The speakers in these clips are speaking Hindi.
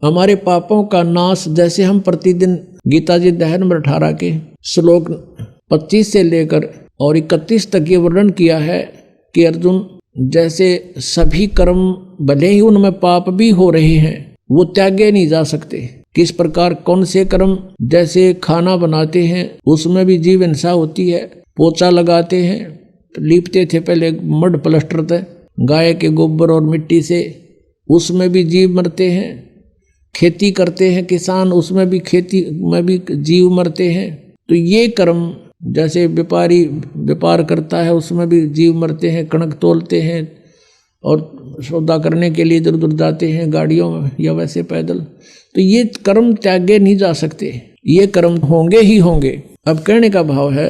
हमारे पापों का नाश, जैसे हम प्रतिदिन गीता जी अध्याय नंबर 18 के श्लोक 25 से लेकर और 31 तक ये वर्णन किया है कि अर्जुन, जैसे सभी कर्म भले ही उनमें पाप भी हो रहे हैं वो त्यागे नहीं जा सकते। किस प्रकार, कौन से कर्म, जैसे खाना बनाते हैं उसमें भी जीव हिंसा होती है, पोछा लगाते हैं, लीपते थे पहले मड प्लास्टर थे गाय के गोबर और मिट्टी से, उसमें भी जीव मरते हैं। खेती करते हैं किसान, उसमें भी खेती में भी जीव मरते हैं। तो ये कर्म, जैसे व्यापारी व्यापार करता है उसमें भी जीव मरते हैं, कणक तोलते हैं और सौदा करने के लिए इधर उधर जाते हैं गाड़ियों में या वैसे पैदल, तो ये कर्म त्यागे नहीं जा सकते, ये कर्म होंगे ही होंगे। अब कहने का भाव है,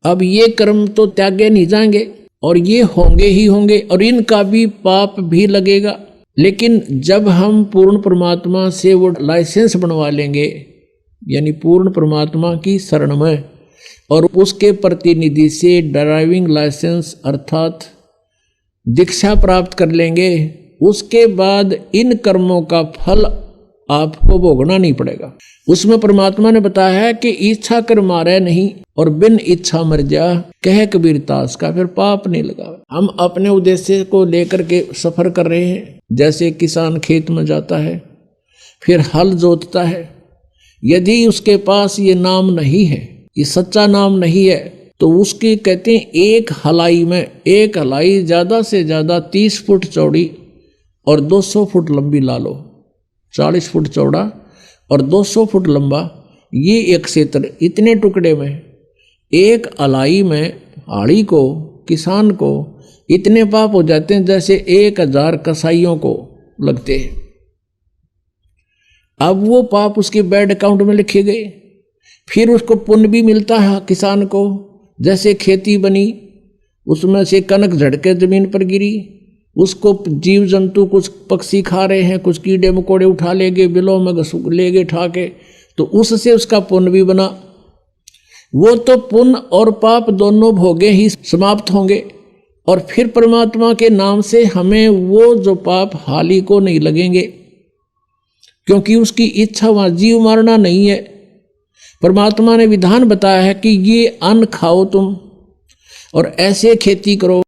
अब ये कर्म तो त्यागे नहीं जाएंगे और ये होंगे ही होंगे और इनका भी पाप भी लगेगा। लेकिन जब हम पूर्ण परमात्मा से वो लाइसेंस बनवा लेंगे, यानी पूर्ण परमात्मा की शरण में, और उसके प्रतिनिधि से ड्राइविंग लाइसेंस अर्थात दीक्षा प्राप्त कर लेंगे, उसके बाद इन कर्मों का फल आपको भोगना नहीं पड़ेगा। उसमें परमात्मा ने बताया है कि इच्छा कर मारे नहीं और बिन इच्छा मर जा, कह कबीर दास का फिर पाप नहीं लगा। हम अपने उद्देश्य को लेकर के सफर कर रहे हैं। जैसे किसान खेत में जाता है, फिर हल जोतता है, यदि उसके पास ये नाम नहीं है, ये सच्चा नाम नहीं है, तो उसकी कहते हैं एक हलाई में, एक हलाई ज़्यादा से ज़्यादा 30 फुट चौड़ी और 200 फुट लंबी ला लो, 40 फुट चौड़ा और 200 फुट लंबा, ये एक क्षेत्र, इतने टुकड़े में एक हलाई में हाड़ी को, किसान को इतने पाप हो जाते हैं जैसे 1000 कसाईयों को लगते हैं। अब वो पाप उसके बैंक अकाउंट में लिखे गए, फिर उसको पुण्य भी मिलता है किसान को। जैसे खेती बनी, उसमें से कनक झड़के जमीन पर गिरी, उसको जीव जंतु कुछ पक्षी खा रहे हैं, कुछ कीड़े मकोड़े उठा ले गए, बिलों में ले गए ठा के, तो उससे उसका पुण्य भी बना। वो तो पुण्य और पाप दोनों भोगे ही समाप्त होंगे और फिर परमात्मा के नाम से हमें वो जो पाप हाली को नहीं लगेंगे, क्योंकि उसकी इच्छा वहाँ जीव मारना नहीं है। परमात्मा ने विधान बताया है कि ये अन्न खाओ तुम और ऐसे खेती करो